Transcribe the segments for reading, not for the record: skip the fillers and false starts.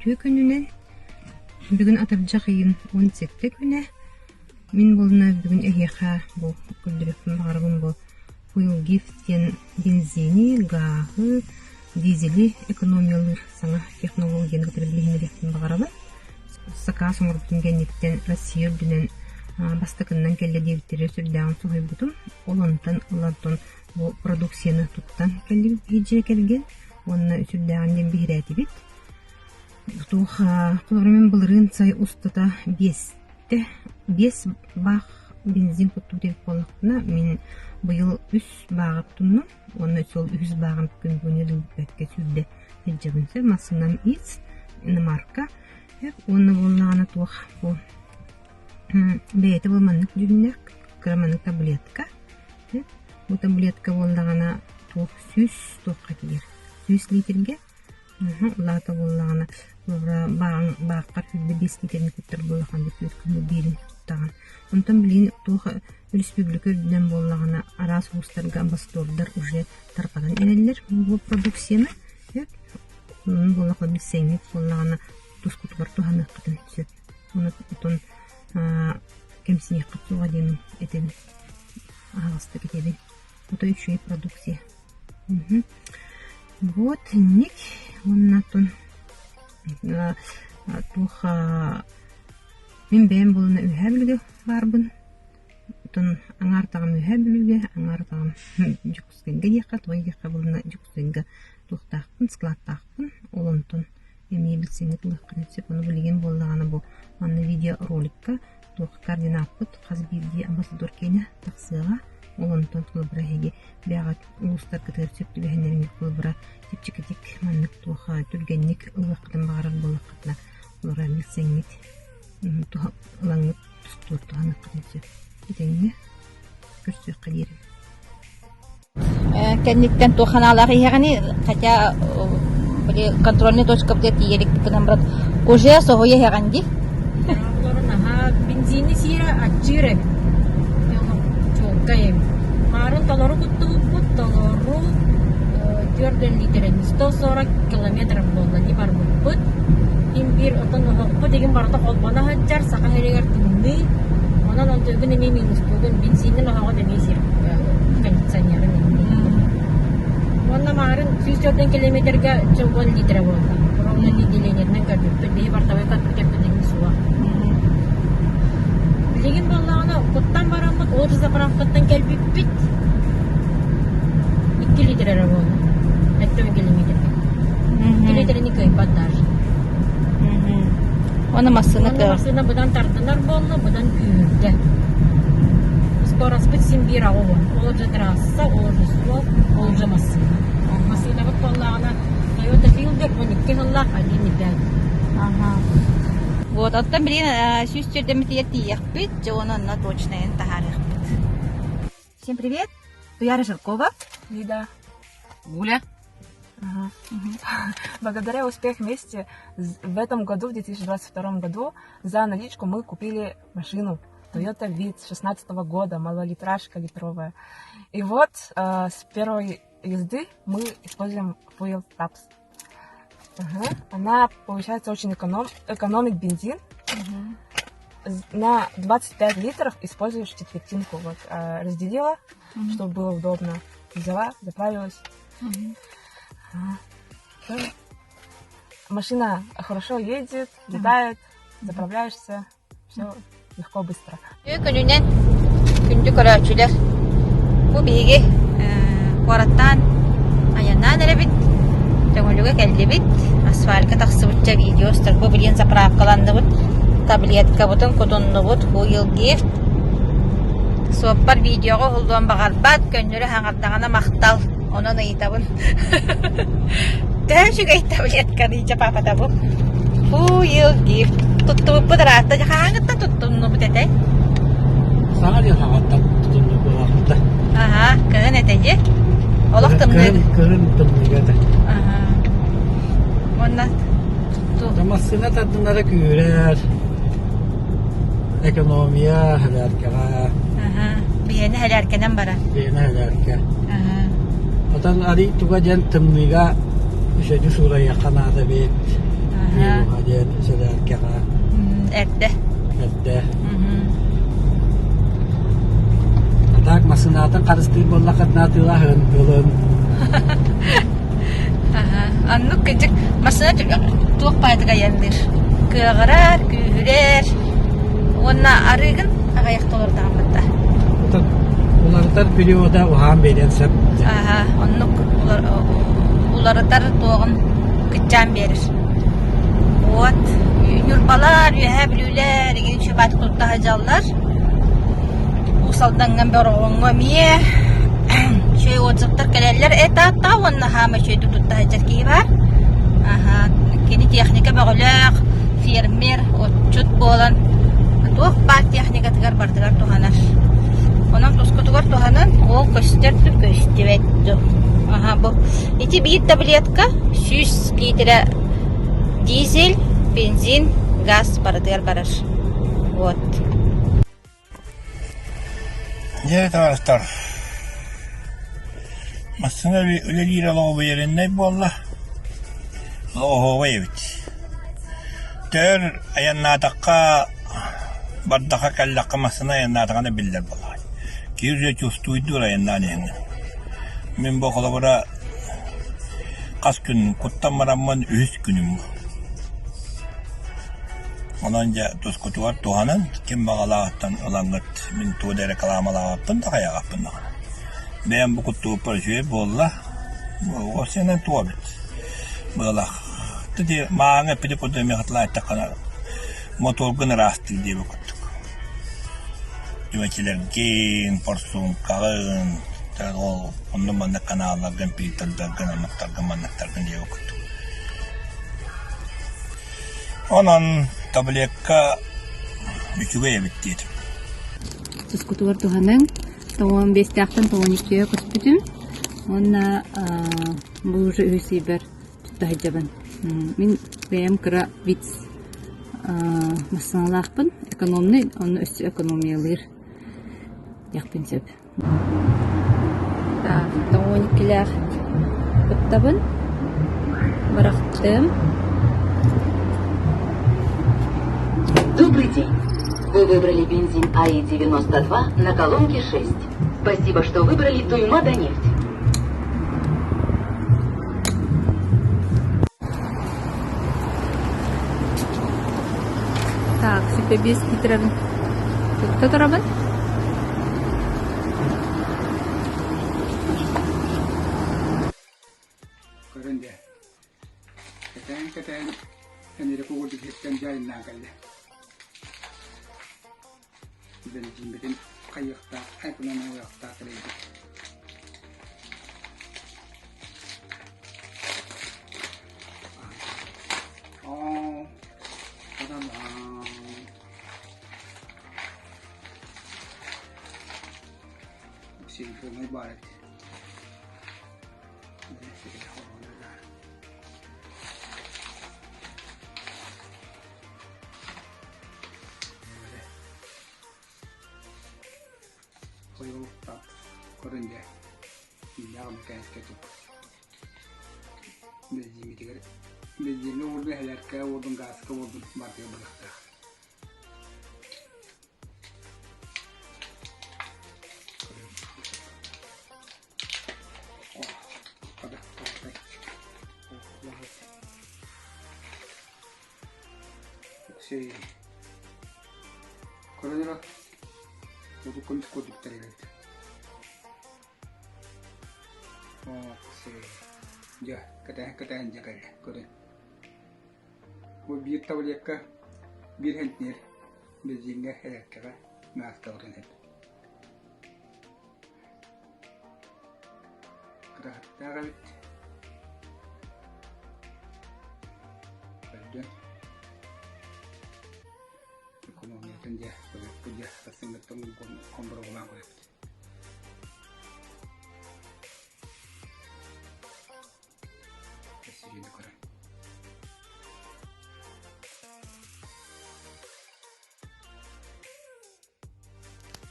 ütü gününe. Bugün atırca kıyın 17 güne. Min boluna bugün eheha bu kuldurupun bağırın bu fuel gift'in benzini, gahı, dizeli ekonomiyalı sana teknolojiyanı getirebilirliğini bağırın. Saka soňurutun gennetten Россия bilen bastakından kelle devitleri sürdüğün soğuy butum. Olantan olantan bu produksiyonu tuttan kelle hicre kelgen. Onna sürdüğünden bir hüreti bit. Tuha kullarımın bulurun say ustata 5 bağ benzin kutu devip olaqtına min bu yıl 3 bağ tunnu. Onna sol 100 bağın gün günüdün bekke sürdü. Hicabınsa masından is marka. Onu bollağına tuğ bu beyeti bulmanlık cümle kıramanlık tabletka. Bu tabletka bollağına tuğ süs tuğ katıyır. Süs litrge. Ulağıta bollağına bağıqar hübde 5 litrini küttür bollağın dep ötkünü birin tuttağın. Ondan bilin tuğ республика ödüden bollağına aras uluslarga ambasadorlar уже tarpadan ereller bu produksiyonu. Onun bollağına bilseynik bollağına Тускут вартуганы кытын сөп. Оны тон кемсине кытсуга дем этен алысты кетебин. Это еще и продукция. Вот ник онна тон туха мен бем болна үһәблүгө барбын. Тон аңартагым үһәблүгө, аңартагым жукскенге яка, тойга болна жукскенге тухтакпын, складтакпын, олонтон Эми билсеңе тулаккан этсеп, оны билген боллаганы бу. Аны видео роликка тук координатпыт казбирди амбассадор кейне таксыга олонтон кылбыраһиги бяга улустар кытыр сөптү бехенерин кылбыра типчикетик маннык туха түргенник ылаккытын багарар болаккытна олора билсеңет туха ылаңыт тустуттуганы кытын этеңне көрсө кадирим кенниктен туханалары ягани хотя контрольный точка где тиерик кынамрат коже согоя яганди Ага, бензини сира ачире. Чокаем. Марын толору кутту толору 4 литрен 140 километр болду не бар бут. Имбир отон хокко деген барда колбана хаджар сака херегер тынды. Онан онтөгүн эми минус бүгүн бензиндин ага демесир. Кондиционерин. Онна марын 104 километрге 10 литр болду. Ровно неделенеринен көрдүк. Бей бартабай каттып деген суа. Билеген боллағына құттан барамыд, ол заправкаттан кәлбіп бит. 2 литр әрі болды. 5 километр. 2 литрені көйпат даже. Оны массыны көр. Оны массыны бұдан тартынар болды, бұдан күйірді. Скорость бит Симбир ауы. Ол же трасса, ол же суал, ол же массыны. Массыны бұт боллағына Toyota Fielder 12 жыллақ один итәл. Вот, оттан билин сүйстерден тиях бит, жонон на точно тахарых бит. Всем привет. Туяра Жиркова. Лида. Гуля. Благодаря успеху вместе в этом году, в 2022 году, за наличку мы купили машину Toyota Vitz 16 года, малолитражка литровая. И вот с первой езды мы используем Fuel Taps. Она, получается, очень экономит бензин. На 25 литров используешь четвертинку. Вот, разделила, чтобы было удобно. Взяла, заправилась. Машина хорошо едет, летает, заправляешься. Все легко, быстро. Күнүнен күндү көрөчүлөр. Бу биги кораттан аяннан эребит. Төгөлүгө келдибит. Асфальтка таксыбытча видео стырбы билен заправкаландыбыт. Таблетка бутун кутуннубут. Fuel gift. Соппар видеого холдон багарбат көннөрү хаңардагана мактал. Онон ыйтабын. Тэшүгэй таблетка дийче папата бу. Fuel gift. Туттубут быдырата хаңытта туттуннубут эте. Саңар хаңытта туттуннубут. Ага, кын этеже. Олох тымны. Кырын тымныгады. Ага. Оннан Тамасына тадынары күйрер. Экономия хәләркәгә. Ага. Бияне хәләркәнән бара. Бияне хәләркә. Ага. Атан ари туга ден тымныга үшәҗү шурая канада бит. Hadi söderkega. Эрдэ. Hadi. Atak masınatan karıştı bolla katnatıla hın yolun. Аннук кыжык масына туак пайдыга яндыр. Кыгарар, күйрер. Онна арыгын агаяктолор дагамда. Ularlar perioda uhan beden sep. Оннук уларытар тоғын кытчан берир. Вот. Юрбалар, юхәблүләр, еген шөбат култа хажаллар. Усалданган бер оңга мие. Şöyle oturtlar gelirler. Etatta onunla hama şöyle tuttu hacer ki var. Kini teknika bağlıq, fermer, otçut bolan. Tuğ bat teknika tıgar bardıgar tuğanar. Onam tuzku tıgar tuğanan, o köstertip köstevetdi. Bu. İti bir tabletka, 100 litre dizel, benzin, gaz bardıgar barar. Вот. Evet arkadaşlar. Aslında bir öyle değil Allah'a yerinde bu Allah. Allah'a evet. Tör ayanna dakika bardaka kallaka masına ayanna dakika biller vallahi. Kirce çustuydu ayanna ne? Men bu kolabora kaç gün kuttamaramman 3 günüm. Onanca toskutu var tuhanın kim bağalağıttan alangat min tuğdere kalamalağıttın da kaya kapın da. Ben bu kutu parçayı bolla. O senen tuğabit. Bolla. Dedi maağına pide kutu mehatla ettakana. Motor gına rastı diye bu kutu. Cüveçiler gen, porsun, kağın. Tergol, ondan bana kanallar, gampitallar, gananaktar diye bu kutu. Onun tableka üçüge bitti. Тускутугар туханын 15-тактан 12-ге көспүтүм. Онна бул уже үсибер тутайжабын. Мен бем кыра виц масаналакпын, экономный, оны өсү экономиялыр. Якпын сөп. Так, 12-лер көттабын. Барактым. Добрый день. Вы выбрали бензин АИ-92 на колонке 6. Спасибо, что выбрали Туймада нефть. Так, süper bir litrem. Tutarabın. Köründe. Keten enire kuulti sitten jainnan kalle. Bensin kayıkta, ekonomi ayakta kalıydı. Adam şey kırmızı ibaret. Koyulukta korunca yağım kentsketu. Bezimi tigar. Bezimi orada helerke ordun gazka ordun markaya bıraktı. Şey korunca Tudo com escudo que tá Ya, kata jaga ya, kore. Bu bir tavliyaka bir hentner bezinga helakka nas tawren het. Kata tagalit. Badan. Ekonomi kerja, kerja sesungguhnya tunggu kompromi aku.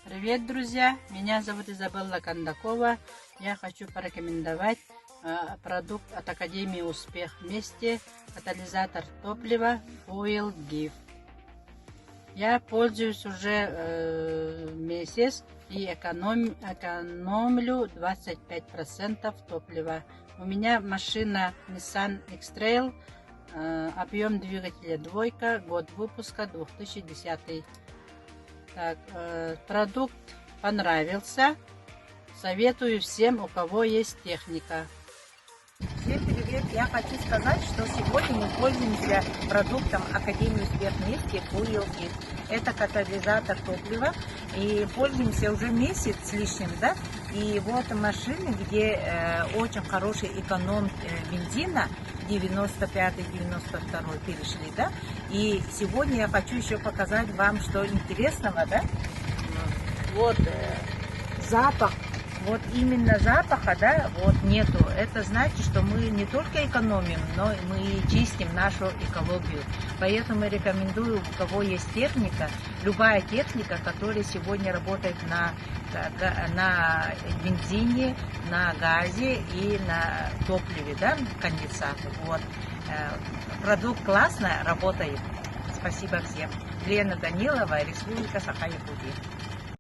Привет, друзья! Меня зовут Изабелла Кондакова. Я хочу порекомендовать продукт от Академии Успех вместе, катализатор топлива Oil GIF. Я пользуюсь уже месяц и экономлю 25% топлива. У меня машина Nissan X-Trail, объем двигателя 2, год выпуска 2010. Так, продукт понравился. Советую всем, у кого есть техника. Всем привет! Я хочу сказать, что сегодня мы пользуемся продуктом Академии Успех вместе Oil GIF. Это катализатор топлива. И пользуемся уже месяц с лишним, да? И вот машины, где очень хороший эконом бензина, 95-92 перешли, да? И сегодня я хочу еще показать вам, что интересного, да? Вот запах. Вот именно запаха, да, вот нету. Это значит, что мы не только экономим, но мы и чистим нашу экологию. Поэтому рекомендую, у кого есть техника, любая техника, которая сегодня работает на бензине, на газе и на топливе, да, конденсатор. Вот. Продукт классно работает. Спасибо всем. Лена Данилова, Республика Саха-Якутия.